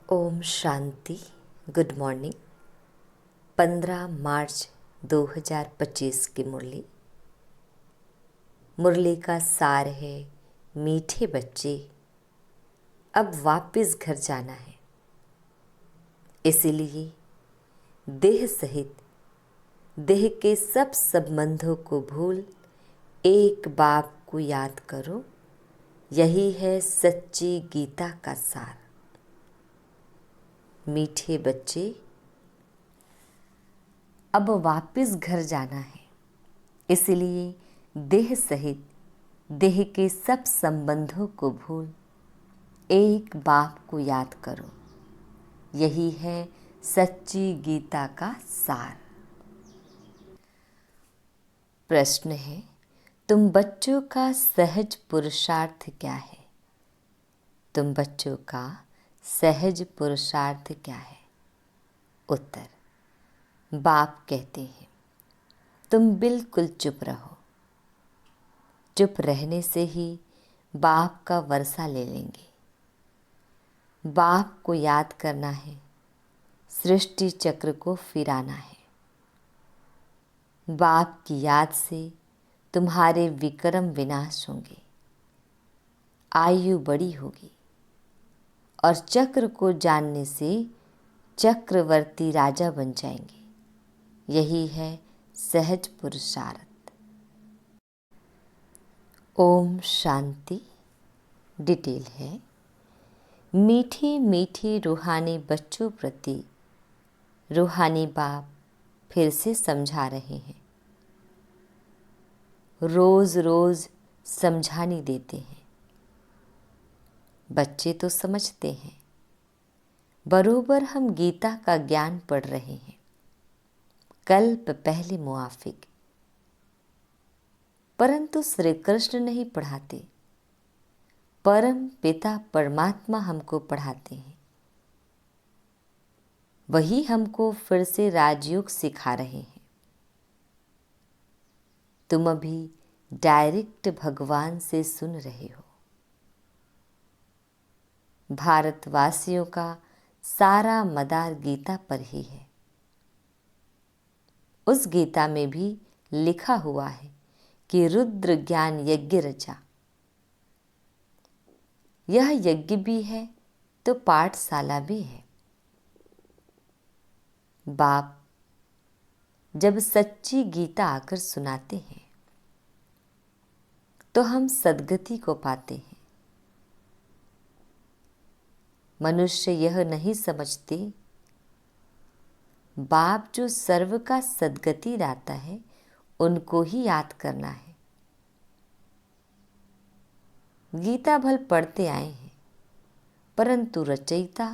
Om Shanti. Good morning. 15 मार्च 2025 की मुरली का सार है, मीठे बच्चे अब वापस घर जाना है। इसीलिए देह सहित देह के सब संबंधों को भूल एक बाप को याद करो। यही है सच्ची गीता का सार। मीठे बच्चे अब वापस घर जाना है। इसलिए देह सहित देह के सब संबंधों को भूल एक बाप को याद करो। यही है सच्ची गीता का सार। प्रश्न है, तुम बच्चों का सहज पुरुषार्थ क्या है? तुम बच्चों का सहज पुरुषार्थ क्या है? उत्तर, बाप कहते हैं, तुम बिल्कुल चुप रहो। चुप रहने से ही बाप का वर्षा ले लेंगे। बाप को याद करना है, सृष्टि चक्र को फिराना है। बाप की याद से तुम्हारे विक्रम विनाश होंगे, आयु बड़ी होगी और चक्र को जानने से चक्रवर्ती राजा बन जाएंगे। यही है सहज पुरुषार्थ। ओम शांति। डिटेल है, मीठे मीठे रूहानी बच्चों प्रति रूहानी बाप फिर से समझा रहे हैं। रोज रोज समझानी देते हैं। बच्चे तो समझते हैं। बरोबर हम गीता का ज्ञान पढ़ रहे हैं, कल्प पहले मुआफिक। परंतु श्री कृष्ण नहीं पढ़ाते, परम पिता परमात्मा हमको पढ़ाते हैं। वही हमको फिर से राजयोग सिखा रहे हैं। तुम अभी डायरेक्ट भगवान से सुन रहे हो। भारतवासियों का सारा मदार गीता पर ही है। उस गीता में भी लिखा हुआ है कि रुद्र ज्ञान यज्ञ रचा। यह यज्ञ भी है तो पाठशाला भी है। बाप जब सच्ची गीता आकर सुनाते हैं तो हम सद्गति को पाते हैं। मनुष्य यह नहीं समझते, बाप जो सर्व का सद्गति दाता है उनको ही याद करना है। गीता भल पढ़ते आए हैं, परंतु रचयिता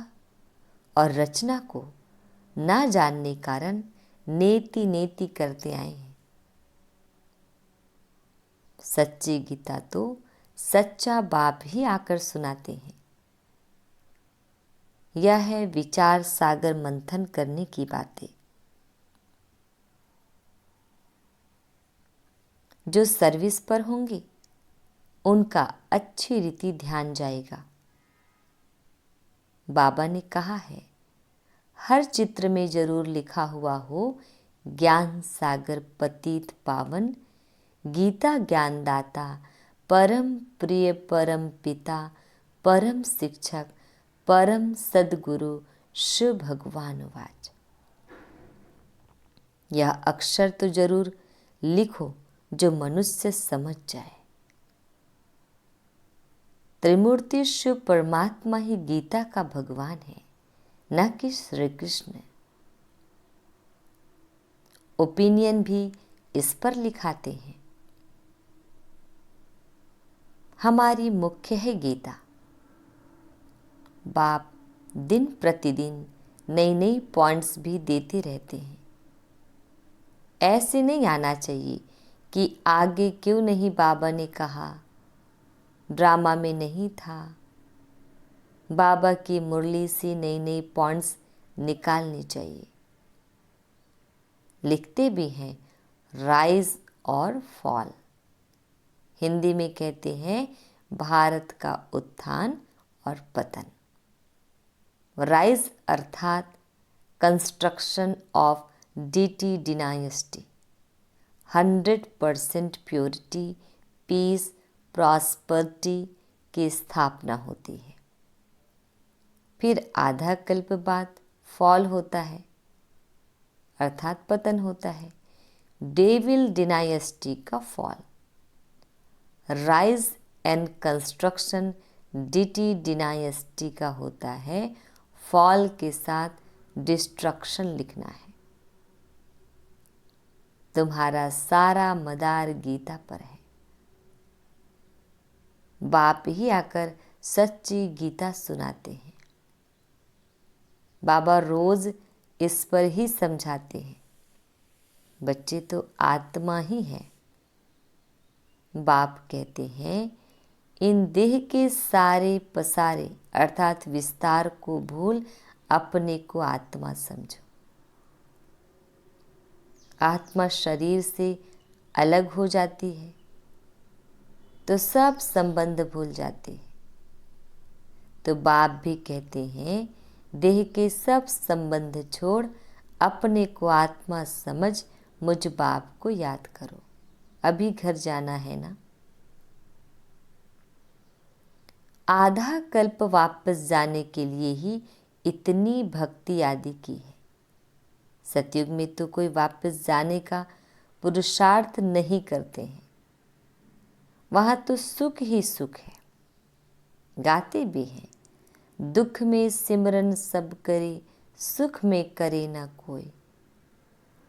और रचना को ना जानने कारण नेति नेति करते आए हैं। सच्ची गीता तो सच्चा बाप ही आकर सुनाते हैं। यह है विचार सागर मंथन करने की बातें। जो सर्विस पर होंगे उनका अच्छी रीति ध्यान जाएगा। बाबा ने कहा है, हर चित्र में जरूर लिखा हुआ हो, ज्ञान सागर पतित पावन, गीता ज्ञानदाता, परम प्रिय परम पिता, परम शिक्षक, परम सद्गुरु शिव भगवान वाच। यह अक्षर तो जरूर लिखो जो मनुष्य समझ जाए। त्रिमूर्ति शिव परमात्मा ही गीता का भगवान है, न कि श्री कृष्ण। ओपिनियन भी इस पर लिखाते हैं। हमारी मुख्य है गीता। बाप दिन प्रतिदिन नई नई पॉइंट्स भी देते रहते हैं। ऐसे नहीं आना चाहिए कि आगे क्यों नहीं बाबा ने कहा, ड्रामा में नहीं था। बाबा की मुरली से नई नई पॉइंट्स निकालनी चाहिए। लिखते भी हैं राइज और फॉल। हिंदी में कहते हैं भारत का उत्थान और पतन। राइज अर्थात construction of deity dynasty, 100% purity, peace, prosperity की स्थापना होती है। फिर आधा कल्प बाद फॉल होता है अर्थात पतन होता है, डेविल डिनाइस्टी का fall. Rise and construction deity dynasty का होता है, फॉल के साथ डिस्ट्रक्शन लिखना है। तुम्हारा सारा मदार गीता पर है। बाप ही आकर सच्ची गीता सुनाते हैं। बाबा रोज इस पर ही समझाते हैं। बच्चे तो आत्मा ही है। बाप कहते हैं इन देह के सारे पसारे अर्थात विस्तार को भूल अपने को आत्मा समझो। आत्मा शरीर से अलग हो जाती है तो सब संबंध भूल जाते हैं। तो बाप भी कहते हैं देह के सब संबंध छोड़ अपने को आत्मा समझ मुझ बाप को याद करो। अभी घर जाना है ना। आधा कल्प वापस जाने के लिए ही इतनी भक्ति आदि की है। सतयुग में तो कोई वापस जाने का पुरुषार्थ नहीं करते हैं। वहाँ तो सुख ही सुख है। गाते भी हैं, दुख में सिमरन सब करे, सुख में करे ना कोई।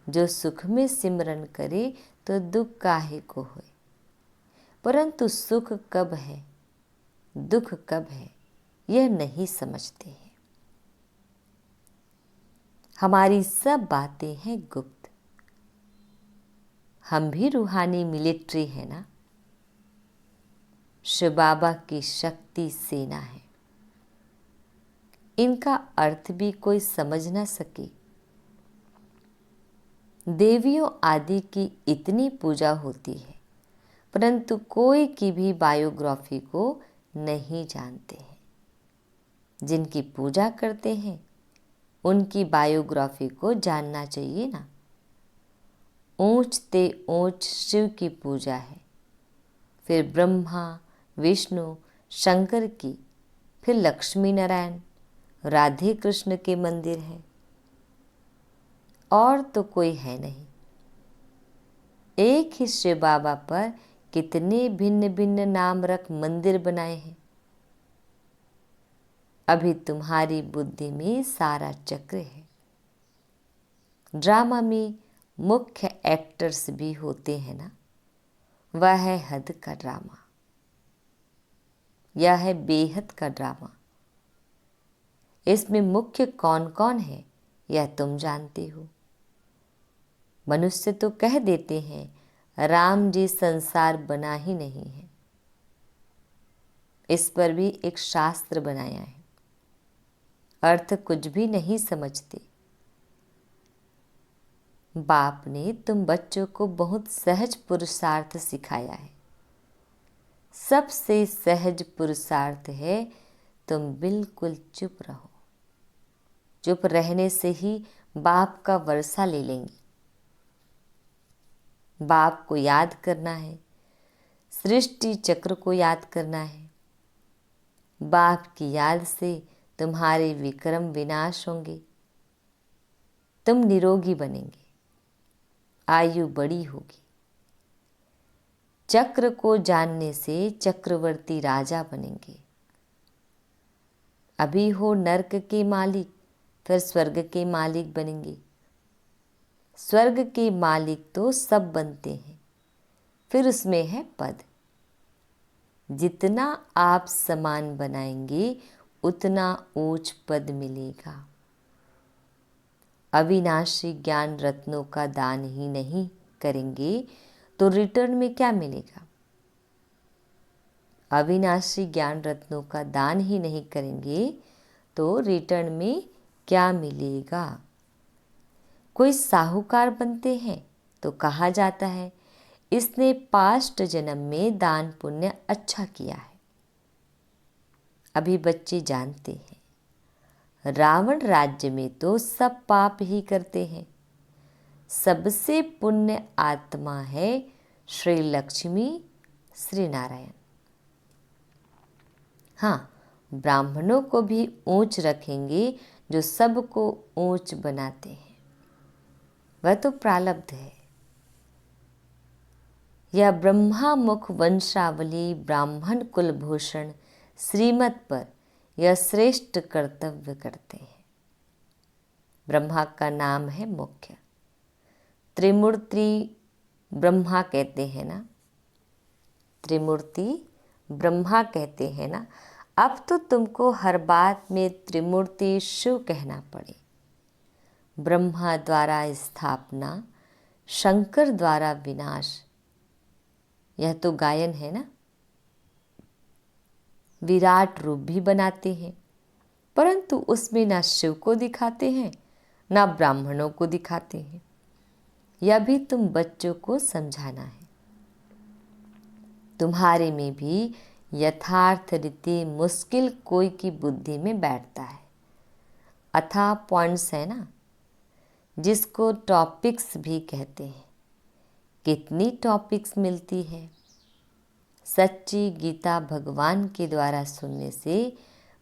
जो सुख में सिमरन करे तो दुख काहे को होए। परंतु सुख कब है, दुख कब है, यह नहीं समझते हैं। हमारी सब बातें हैं गुप्त। हम भी रूहानी मिलिट्री है ना। शिव बाबा की शक्ति सेना है। इनका अर्थ भी कोई समझ न सके। देवियों आदि की इतनी पूजा होती है परंतु कोई की भी बायोग्राफी को नहीं जानते हैं। जिनकी पूजा करते हैं उनकी बायोग्राफी को जानना चाहिए ना। ऊंच ते ऊंच शिव की पूजा है, फिर ब्रह्मा, विष्णु, शंकर की, फिर लक्ष्मी नारायण, राधे कृष्ण के मंदिर हैं और तो कोई है नहीं। एक ही शिव बाबा पर कितने भिन्न भिन्न नाम रख मंदिर बनाए हैं। अभी तुम्हारी बुद्धि में सारा चक्र है। ड्रामा में मुख्य एक्टर्स भी होते हैं ना। वह है हद का ड्रामा, यह है बेहद का ड्रामा। इसमें मुख्य कौन कौन है यह तुम जानते हो। मनुष्य तो कह देते हैं राम जी संसार बना ही नहीं है। इस पर भी एक शास्त्र बनाया है। अर्थ कुछ भी नहीं समझते। बाप ने तुम बच्चों को बहुत सहज पुरुषार्थ सिखाया है। सबसे सहज पुरुषार्थ है तुम बिल्कुल चुप रहो। चुप रहने से ही बाप का वर्षा ले लेंगे। बाप को याद करना है, सृष्टि चक्र को याद करना है। बाप की याद से तुम्हारे विक्रम विनाश होंगे। तुम निरोगी बनेंगे, आयु बड़ी होगी। चक्र को जानने से चक्रवर्ती राजा बनेंगे। अभी हो नर्क के मालिक, फिर स्वर्ग के मालिक बनेंगे। स्वर्ग के मालिक तो सब बनते हैं, फिर उसमें है पद। जितना आप समान बनाएंगे उतना ऊंच पद मिलेगा। अविनाशी ज्ञान रत्नों का दान ही नहीं करेंगे तो रिटर्न में क्या मिलेगा। अविनाशी ज्ञान रत्नों का दान ही नहीं करेंगे तो रिटर्न में क्या मिलेगा। कोई साहूकार बनते हैं तो कहा जाता है इसने पास्ट जन्म में दान पुण्य अच्छा किया है। अभी बच्चे जानते हैं रावण राज्य में तो सब पाप ही करते हैं। सबसे पुण्य आत्मा है श्री लक्ष्मी, श्री नारायण। हाँ, ब्राह्मणों को भी ऊंच रखेंगे जो सबको ऊंच बनाते हैं। वह तो प्रारब्ध है। यह ब्रह्मा मुख वंशावली ब्राह्मण कुलभूषण श्रीमत पर यह श्रेष्ठ कर्तव्य करते हैं। ब्रह्मा का नाम है मुख्य। त्रिमूर्ति ब्रह्मा कहते हैं ना, त्रिमूर्ति ब्रह्मा कहते हैं ना। अब तो तुमको हर बात में त्रिमूर्ति शिव कहना पड़े। ब्रह्मा द्वारा स्थापना, शंकर द्वारा विनाश, यह तो गायन है ना। विराट रूप भी बनाते हैं, परंतु उसमें ना शिव को दिखाते हैं ना ब्राह्मणों को दिखाते हैं। यह भी तुम बच्चों को समझाना है। तुम्हारे में भी यथार्थ रीति मुश्किल कोई की बुद्धि में बैठता है। अथाह पॉइंट्स है ना, जिसको टॉपिक्स भी कहते हैं। कितनी टॉपिक्स मिलती है। सच्ची गीता भगवान के द्वारा सुनने से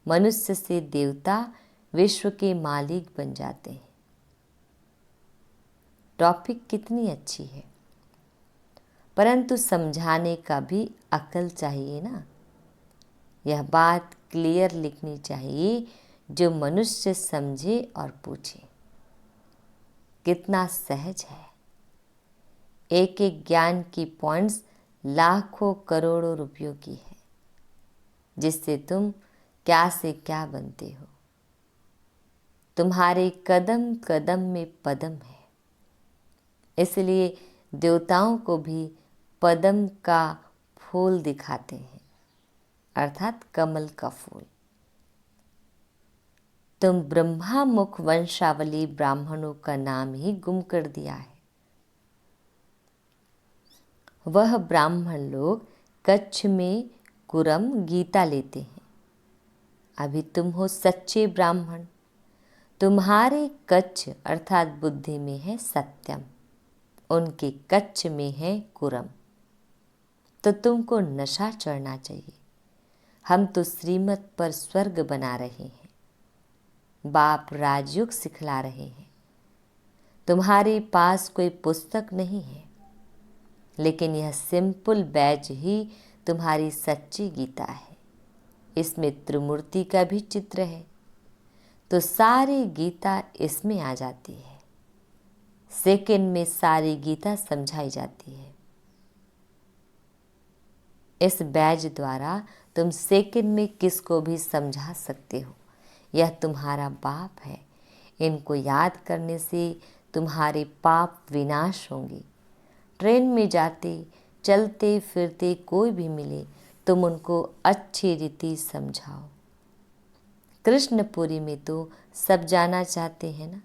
मनुष्य से देवता, विश्व के मालिक बन जाते हैं। टॉपिक कितनी अच्छी है, परंतु समझाने का भी अक्ल चाहिए ना। यह बात क्लियर लिखनी चाहिए जो मनुष्य समझे और पूछे। कितना सहज है। एक एक ज्ञान की पॉइंट्स लाखों करोड़ों रुपयों की है, जिससे तुम क्या से क्या बनते हो। तुम्हारे कदम कदम में पदम है। इसलिए देवताओं को भी पदम का फूल दिखाते हैं, अर्थात कमल का फूल। तुम ब्रह्मा मुख वंशावली ब्राह्मणों का नाम ही गुम कर दिया है। वह ब्राह्मण लोग कच्छ में कुरम गीता लेते हैं। अभी तुम हो सच्चे ब्राह्मण। तुम्हारे कच्छ अर्थात बुद्धि में है सत्यम, उनके कच्छ में है कुरम। तो तुमको नशा चढ़ना चाहिए। हम तो श्रीमत पर स्वर्ग बना रहे हैं। बाप राजयोग सिखला रहे हैं। तुम्हारे पास कोई पुस्तक नहीं है, लेकिन यह सिंपल बैज ही तुम्हारी सच्ची गीता है। इसमें त्रिमूर्ति का भी चित्र है, तो सारी गीता इसमें आ जाती है। सेकंड में सारी गीता समझाई जाती है। इस बैज द्वारा तुम सेकंड में किसको भी समझा सकते हो। यह तुम्हारा बाप है। इनको याद करने से तुम्हारे पाप विनाश होंगे। ट्रेन में जाते चलते फिरते कोई भी मिले, तुम उनको अच्छी रीति समझाओ। कृष्णपुरी में तो सब जाना चाहते हैं ना।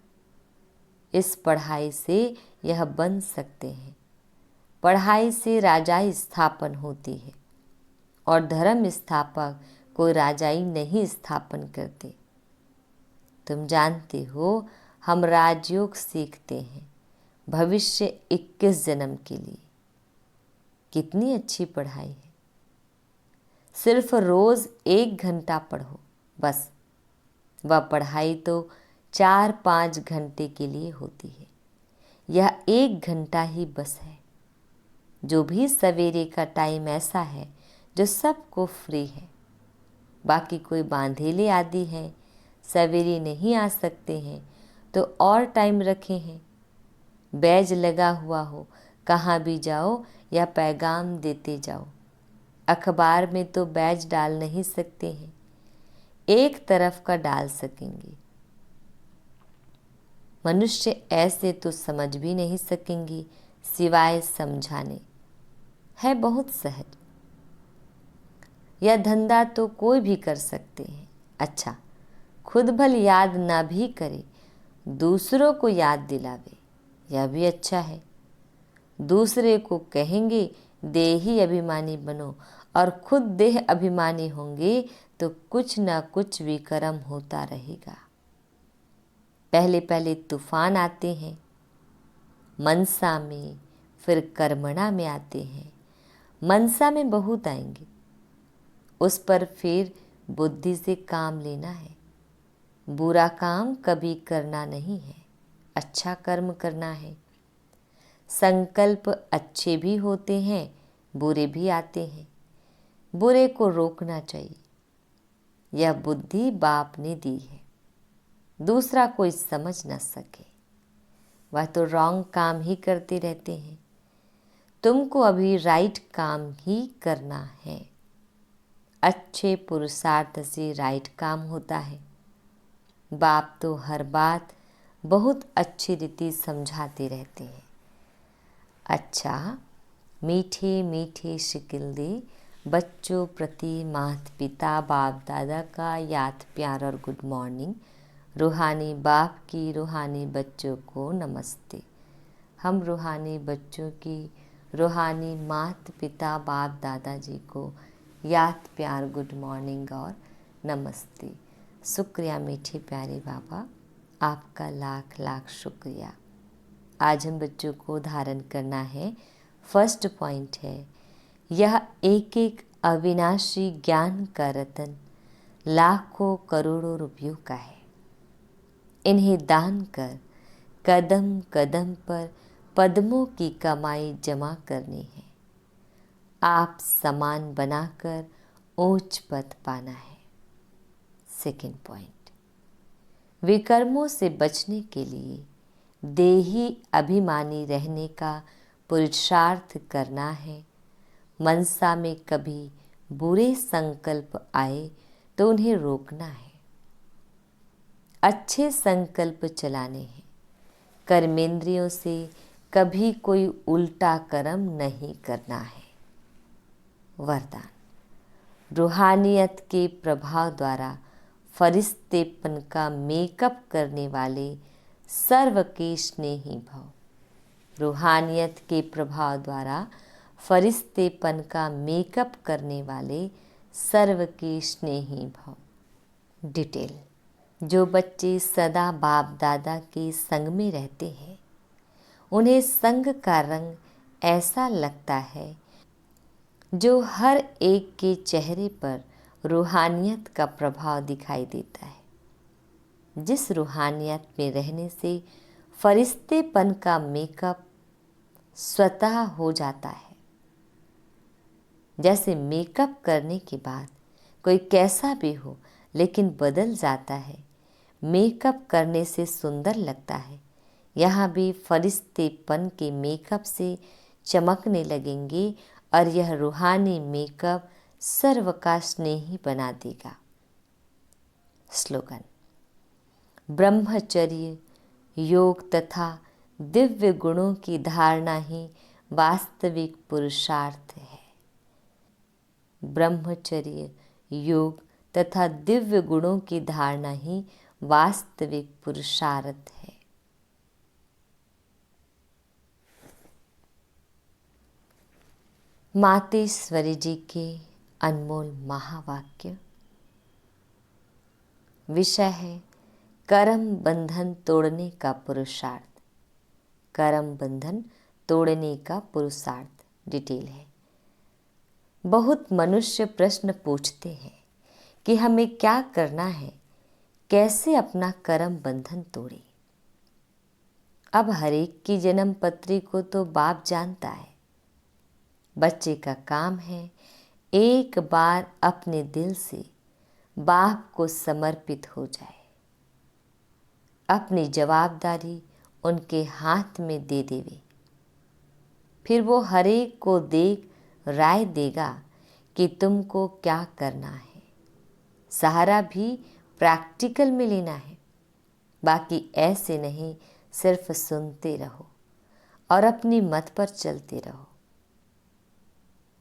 इस पढ़ाई से यह बन सकते हैं। पढ़ाई से राजाई स्थापन होती है, और धर्म स्थापक कोई राजाई नहीं स्थापन करते। तुम जानते हो हम राजयोग सीखते हैं भविष्य 21 जन्म के लिए। कितनी अच्छी पढ़ाई है। सिर्फ रोज 1 घंटा पढ़ो बस। वह पढ़ाई तो 4-5 घंटे के लिए होती है। यह 1 घंटा ही बस है। जो भी सवेरे का टाइम ऐसा है जो सबको फ्री है। बाकी कोई बांधेले आदि हैं, सवेरे नहीं आ सकते हैं, तो और टाइम रखे हैं। बैज लगा हुआ हो, कहाँ भी जाओ या पैगाम देते जाओ। अखबार में तो बैज डाल नहीं सकते हैं, एक तरफ का डाल सकेंगे। मनुष्य ऐसे तो समझ भी नहीं सकेंगे सिवाय समझाने। है बहुत सहज। यह धंधा तो कोई भी कर सकते हैं। अच्छा, खुद भल याद ना भी करे, दूसरों को याद दिलावे, यह भी अच्छा है। दूसरे को कहेंगे देही अभिमानी बनो, और खुद देह अभिमानी होंगे तो कुछ ना कुछ विकर्म होता रहेगा। पहले पहले तूफान आते हैं, मनसा में, फिर कर्मणा में आते हैं। मनसा में बहुत आएंगे, उस पर फिर बुद्धि से काम लेना है। बुरा काम कभी करना नहीं है, अच्छा कर्म करना है। संकल्प अच्छे भी होते हैं, बुरे भी आते हैं। बुरे को रोकना चाहिए। यह बुद्धि बाप ने दी है, दूसरा कोई समझ न सके। वह तो रॉन्ग काम ही करते रहते हैं। तुमको अभी राइट काम ही करना है। अच्छे पुरुषार्थ से राइट काम होता है। बाप तो हर बात बहुत अच्छी रीति समझाते रहते हैं। अच्छा, मीठे मीठे शिकिल्दे बच्चों प्रति माता पिता बाप दादा का याद प्यार और गुड मॉर्निंग। रूहानी बाप की रूहानी बच्चों को नमस्ते। हम रूहानी बच्चों की रूहानी माता पिता बाप दादाजी को याद प्यार गुड मॉर्निंग और नमस्ते। शुक्रिया मीठे प्यारे बाबा, आपका लाख लाख शुक्रिया। आज हम बच्चों को धारण करना है। फर्स्ट पॉइंट है, यह एक एक अविनाशी ज्ञान का रतन लाखों करोड़ों रुपयों का है। इन्हें दान कर कदम कदम पर पद्मों की कमाई जमा करनी है। आप समान बनाकर ऊंच पद पाना है। सेकंड पॉइंट, विकर्मों से बचने के लिए देही अभिमानी रहने का पुरुषार्थ करना है। मनसा में कभी बुरे संकल्प आए तो उन्हें रोकना है। अच्छे संकल्प चलाने हैं। कर्मेंद्रियों से कभी कोई उल्टा कर्म नहीं करना है। वरदान, रूहानियत के प्रभाव द्वारा फरिश्तेपन का मेकअप करने वाले सर्व के स्नेही भव। रूहानियत के प्रभाव द्वारा फरिश्तेपन का मेकअप करने वाले सर्व के स्नेही भव। डिटेल, जो बच्चे सदा बाप दादा के संग में रहते हैं, उन्हें संग का रंग ऐसा लगता है जो हर एक के चेहरे पर रूहानियत का प्रभाव दिखाई देता है। जिस रूहानियत में रहने से फरिश्तेपन का मेकअप स्वतः हो जाता है। जैसे मेकअप करने के बाद कोई कैसा भी हो लेकिन बदल जाता है, मेकअप करने से सुंदर लगता है। यहाँ भी फरिश्तेपन के मेकअप से चमकने लगेंगे और यह रूहानी मेकअप सर्व का स्नेही बना देगा। स्लोगन, ब्रह्मचर्य योग तथा दिव्य गुणों की धारणा ही वास्तविक पुरुषार्थ है। ब्रह्मचर्य योग तथा दिव्य गुणों की धारणा ही वास्तविक पुरुषार्थ है। मातेश्वरी जी के अनमोल महावाक्य। विषय है कर्म बंधन तोड़ने का पुरुषार्थ। कर्म बंधन तोड़ने का पुरुषार्थ। डिटेल है, बहुत मनुष्य प्रश्न पूछते हैं कि हमें क्या करना है, कैसे अपना कर्म बंधन तोड़े। अब हर एक की जन्म पत्री को तो बाप जानता है। बच्चे का काम है एक बार अपने दिल से बाप को समर्पित हो जाए, अपनी जवाबदारी उनके हाथ में दे देवे। फिर वो हर एक को देख राय देगा कि तुमको क्या करना है। सहारा भी प्रैक्टिकल में लेना है, बाकी ऐसे नहीं सिर्फ सुनते रहो और अपनी मत पर चलते रहो।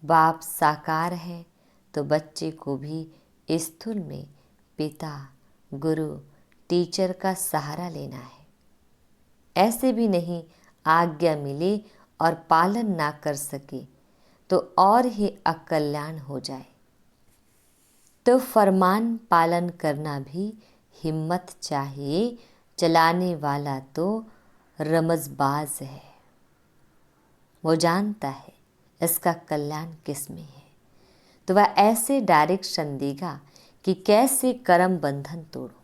बाप साकार है तो बच्चे को भी स्थूल में पिता गुरु टीचर का सहारा लेना है। ऐसे भी नहीं आज्ञा मिले और पालन ना कर सके तो और ही अकल्याण हो जाए। तो फरमान पालन करना भी हिम्मत चाहिए, चलाने वाला तो रमज़बाज है, वो जानता है इसका कल्याण किस में है, तो वह ऐसे डायरेक्शन देगा कि कैसे कर्म बंधन तोड़ो।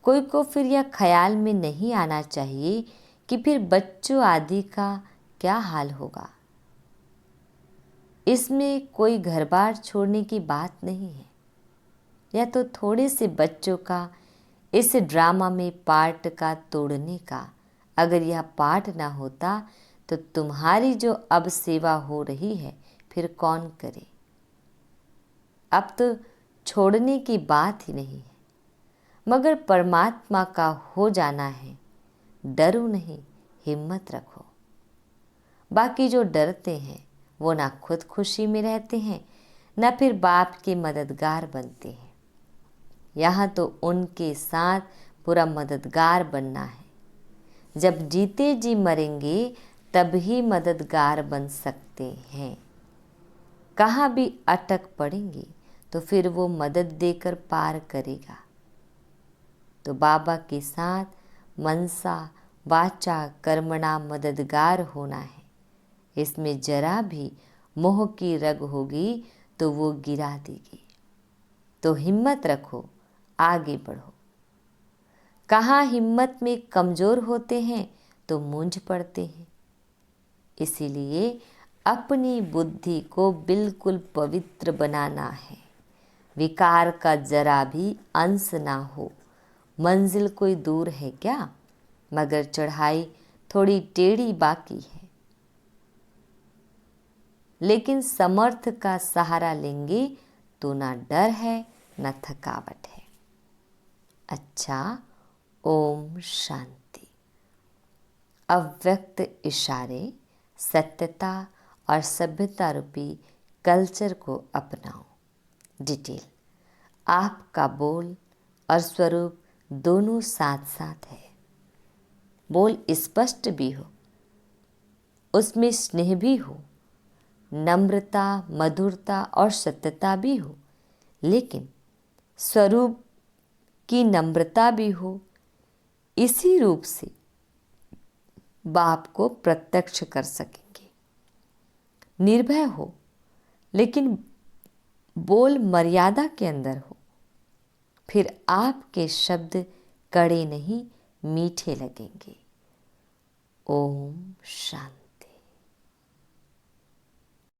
कोई को फिर यह ख्याल में नहीं आना चाहिए कि फिर बच्चों आदि का क्या हाल होगा। इसमें कोई घर बार छोड़ने की बात नहीं है। यह तो थोड़े से बच्चों का इस ड्रामा में पार्ट का तोड़ने का, अगर यह पार्ट ना होता तो तुम्हारी जो अब सेवा हो रही है फिर कौन करे। अब तो छोड़ने की बात ही नहीं है, मगर परमात्मा का हो जाना है। डरो नहीं, हिम्मत रखो। बाकी जो डरते हैं वो ना खुद खुशी में रहते हैं, ना फिर बाप के मददगार बनते हैं। यहाँ तो उनके साथ पूरा मददगार बनना है। जब जीते जी मरेंगे तब ही मददगार बन सकते हैं। कहाँ भी अटक पड़ेंगे तो फिर वो मदद देकर पार करेगा। तो बाबा के साथ मनसा वाचा कर्मणा मददगार होना है। इसमें जरा भी मोह की रग होगी तो वो गिरा देगी। तो हिम्मत रखो, आगे बढ़ो। कहाँ हिम्मत में कमज़ोर होते हैं तो मूंझ पड़ते हैं। इसीलिए अपनी बुद्धि को बिल्कुल पवित्र बनाना है। विकार का जरा भी अंश ना हो। मंजिल कोई दूर है क्या, मगर चढ़ाई थोड़ी टेढ़ी बाकी है। लेकिन समर्थ का सहारा लेंगे तो ना डर है ना थकावट है। अच्छा, ओम शांति। अव्यक्त इशारे, सत्यता और सभ्यता रूपी कल्चर को अपनाओ। डिटेल, आपका बोल और स्वरूप दोनों साथ साथ है। बोल स्पष्ट भी हो, उसमें स्नेह भी हो, नम्रता, मधुरता और सत्यता भी हो, लेकिन स्वरूप की नम्रता भी हो। इसी रूप से बाप को प्रत्यक्ष कर सकेंगे। निर्भय हो, लेकिन बोल मर्यादा के अंदर हो। फिर आपके शब्द कड़े नहीं मीठे लगेंगे। ओम शांति।